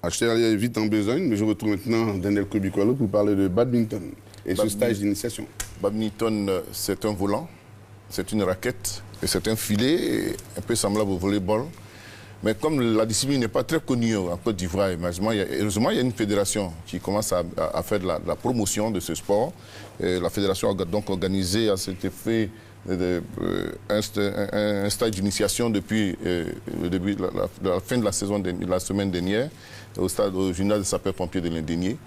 J'étais allé vite en besogne, mais je retrouve maintenant Daniel Kobikwalo pour parler de badminton et ce stage d'initiation. Badminton, c'est un volant, c'est une raquette et c'est un filet un peu semblable au volleyball. Mais comme la discipline n'est pas très connue en Côte d'Ivoire, heureusement, il y a une fédération qui commence à faire de la promotion de ce sport. Et la fédération a donc organisé à cet effet un stage d'initiation depuis le début, la fin de la semaine dernière au gymnase de sapeurs-pompiers de l'Indénié,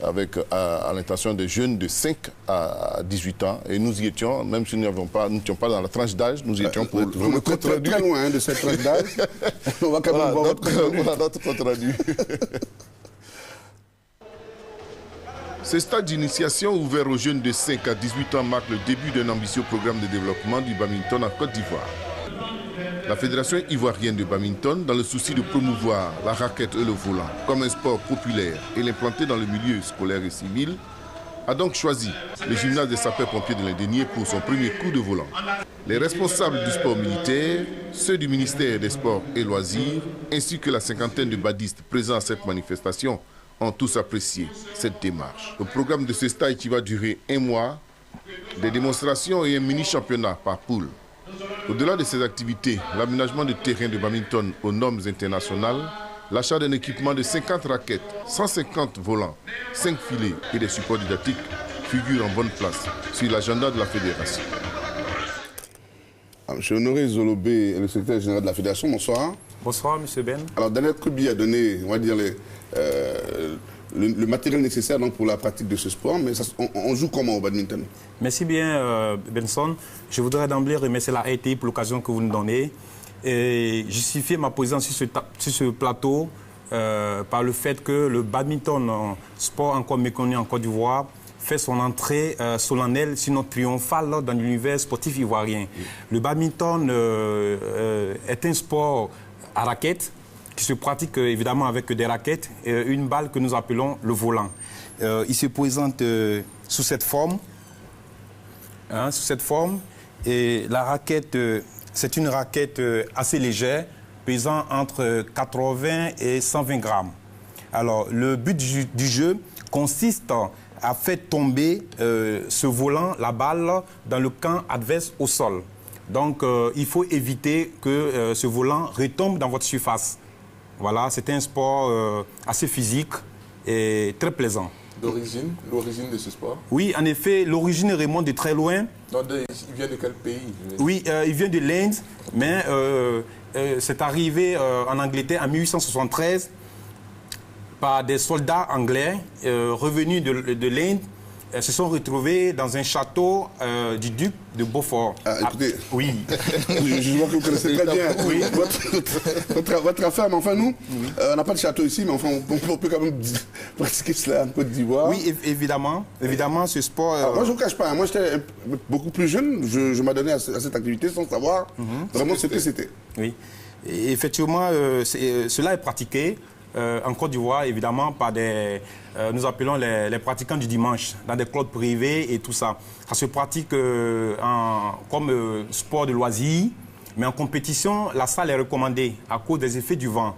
avec à l'intention des jeunes de 5 à 18 ans. Et nous y étions, même si nous n'étions pas dans la tranche d'âge, nous y étions pour le compte rendu. Très loin de cette tranche d'âge. On va quand même voir notre compte rendu. Ce stage d'initiation ouvert aux jeunes de 5 à 18 ans marque le début d'un ambitieux programme de développement du badminton en Côte d'Ivoire. La Fédération ivoirienne de badminton, dans le souci de promouvoir la raquette et le volant comme un sport populaire et l'implanter dans le milieu scolaire et civil, a donc choisi le gymnase des sapeurs-pompiers de l'Indénié pour son premier coup de volant. Les responsables du sport militaire, ceux du ministère des Sports et Loisirs, ainsi que la cinquantaine de badistes présents à cette manifestation ont tous apprécié cette démarche. Le programme de ce stage qui va durer 1 mois, des démonstrations et un mini-championnat par poule. Au-delà de ces activités, l'aménagement de terrains de badminton aux normes internationales, l'achat d'un équipement de 50 raquettes, 150 volants, 5 filets et des supports didactiques figurent en bonne place sur l'agenda de la fédération. Je suis Honoré Zolobé, le secrétaire général de la fédération. Bonsoir. Bonsoir, M. Ben. Alors, Daniel Kobi a donné, on va dire, le matériel nécessaire donc, pour la pratique de ce sport, mais on joue comment au badminton? Merci bien, Benson. Je voudrais d'emblée remercier la RTI pour l'occasion que vous nous donnez et justifier ma présence sur ce plateau par le fait que le badminton, sport encore méconnu en Côte d'Ivoire, fait son entrée solennelle, sinon triomphale, dans l'univers sportif ivoirien. Le badminton est un sport à raquette qui se pratique évidemment avec des raquettes et une balle que nous appelons le volant. Il se présente sous cette forme. Et la raquette, c'est une raquette assez légère, pesant entre 80 et 120 grammes. Alors, le but du jeu consiste à faire tomber ce volant, la balle, dans le camp adverse au sol. Donc, il faut éviter que ce volant retombe dans votre surface. Voilà, c'est un sport assez physique et très plaisant. L'origine de ce sport? Oui, en effet, l'origine remonte de très loin. Il vient de quel pays? Oui, il vient de l'Inde, mais c'est arrivé en Angleterre en 1873 par des soldats anglais revenus de l'Inde. Se sont retrouvés dans un château du duc de Beaufort. Écoutez, oui. Je vois que vous connaissez très bien oui. votre affaire, mais enfin nous, on n'a pas de château ici, mais enfin on peut quand même pratiquer cela en Côte d'Ivoire. Oui, évidemment, ce sport... Moi je ne vous cache pas, moi j'étais beaucoup plus jeune, je m'adonnais à cette activité sans savoir vraiment ce que c'était. Oui, et effectivement, cela est pratiqué en Côte d'Ivoire, évidemment, par des... nous appelons les pratiquants du dimanche, dans des clubs privés et tout ça. Ça se pratique comme sport de loisir, mais en compétition, la salle est recommandée à cause des effets du vent.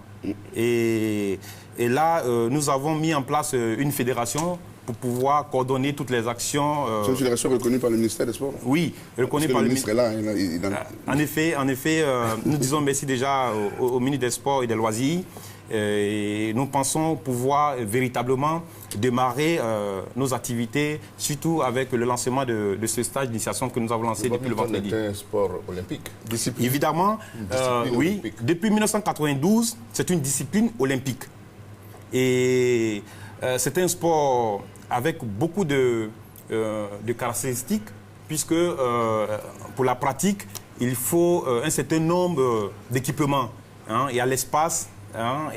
Et là, nous avons mis en place une fédération pour pouvoir coordonner toutes les actions. C'est une fédération reconnue par le ministère des Sports? Oui, reconnue par le ministère. En effet, nous disons merci déjà au ministre des Sports et des Loisirs. Et nous pensons pouvoir véritablement démarrer nos activités, surtout avec le lancement de ce stage d'initiation que nous avons lancé depuis le vendredi. C'est un sport olympique. Évidemment, oui. Olympique. Depuis 1992, c'est une discipline olympique. Et c'est un sport avec beaucoup de caractéristiques, puisque pour la pratique, il faut un certain nombre d'équipements. Il y a l'espace,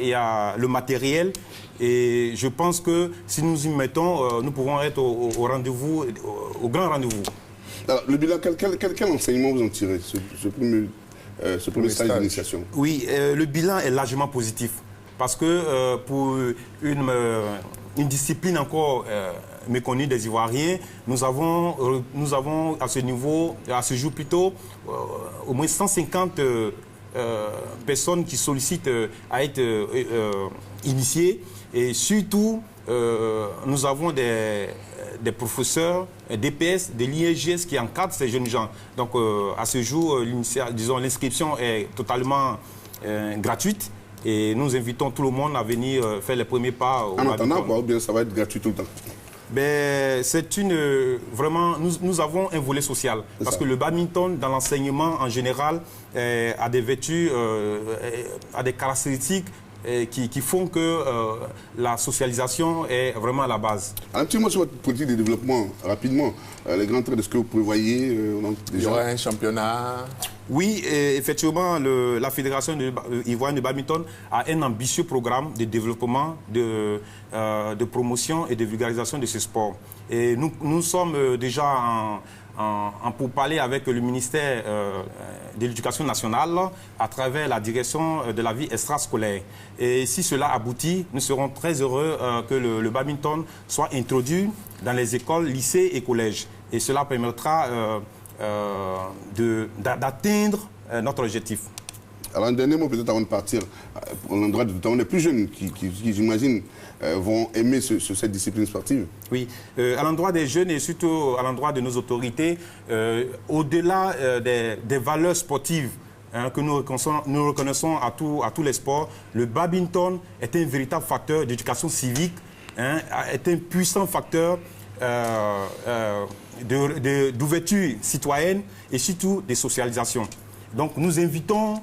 il y a le matériel. Et je pense que si nous y mettons, nous pouvons être au rendez-vous, au grand rendez-vous. Alors, le bilan, quel enseignement vous en tirez, ce premier stage d'initiation? Oui, le bilan est largement positif. Parce que pour une discipline encore méconnue des Ivoiriens, nous avons à ce niveau, à ce jour plutôt, au moins 150 personne qui sollicite à être initié. Et surtout, nous avons des professeurs, DPS, de l'IEGS qui encadrent ces jeunes gens. Donc à ce jour, l'inscription est totalement gratuite. Et nous invitons tout le monde à venir faire les premiers pas au badminton. En attendant, quoi, ou bien ça va être gratuit tout le temps? Ben, c'est vraiment, nous avons un volet social. Parce que le badminton, dans l'enseignement en général, a des vertus, a des caractéristiques qui font que la socialisation est vraiment à la base. Un petit mot sur votre politique de développement, rapidement. Les grands traits de ce que vous prévoyez Il y aura un championnat. Oui, effectivement, la Fédération ivoirienne de badminton a un ambitieux programme de développement, de promotion et de vulgarisation de ce sport. Et nous sommes déjà en pourparlers avec le ministère de l'Éducation nationale à travers la direction de la vie extrascolaire. Et si cela aboutit, nous serons très heureux que le badminton soit introduit dans les écoles, lycées et collèges. Et cela permettra d'atteindre notre objectif. Alors un dernier mot peut-être avant de partir, pour l'endroit notamment les plus jeunes qui j'imagine, vont aimer cette discipline sportive. Oui, à l'endroit des jeunes et surtout à l'endroit de nos autorités, au-delà des valeurs sportives que nous reconnaissons à tous les sports, le badminton est un véritable facteur d'éducation civique, est un puissant facteur d'ouverture citoyenne et surtout de socialisation. Donc nous invitons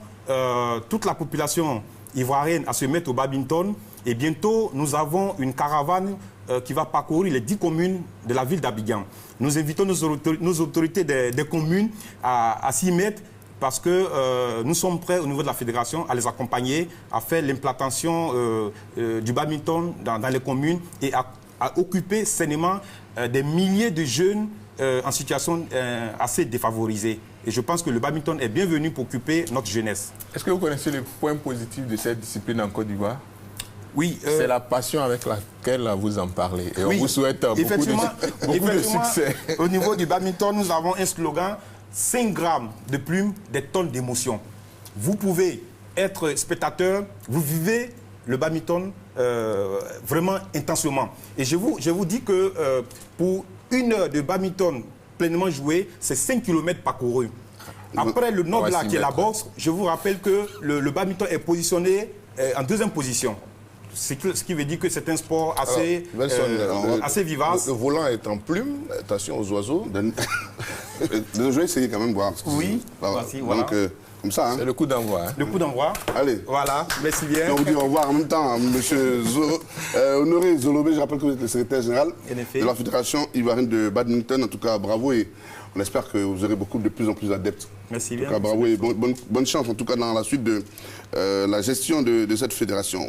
toute la population ivoirienne à se mettre au badminton et bientôt nous avons une caravane qui va parcourir les 10 communes de la ville d'Abidjan. Nous invitons nos autorités des communes à s'y mettre parce que nous sommes prêts au niveau de la fédération à les accompagner, à faire l'implantation du badminton dans les communes et à occuper sainement des milliers de jeunes en situation assez défavorisée. Et je pense que le badminton est bienvenu pour occuper notre jeunesse. Est-ce que vous connaissez les points positifs de cette discipline en Côte d'Ivoire? Oui. C'est la passion avec laquelle vous en parlez. Et oui, on vous souhaite beaucoup de succès. Au niveau du badminton, nous avons un slogan 5 grammes de plume, des tonnes d'émotions. Vous pouvez être spectateur, vous vivez le badminton vraiment intensément. Et je vous dis que pour 1 heure de badminton pleinement joué, c'est 5 km parcourus. Après le noble qui est la boxe, je vous rappelle que le badminton est positionné en 2e position. Ce qui veut dire que c'est un sport assez, assez vivace. Le volant est en plume, attention aux oiseaux. Je vais essayer quand même de voir. Oui, voici, voilà. Donc, comme ça. C'est le coup d'envoi. Le coup d'envoi. Allez. Voilà, merci bien. On vous dit au revoir en même temps, monsieur Honoré Zolobé. Je rappelle que vous êtes le secrétaire général de la Fédération ivoirienne de badminton. En tout cas, bravo et on espère que vous aurez de plus en plus d'adeptes. Merci bien. En tout cas, bravo et bonne chance en tout cas dans la suite de la gestion de cette fédération.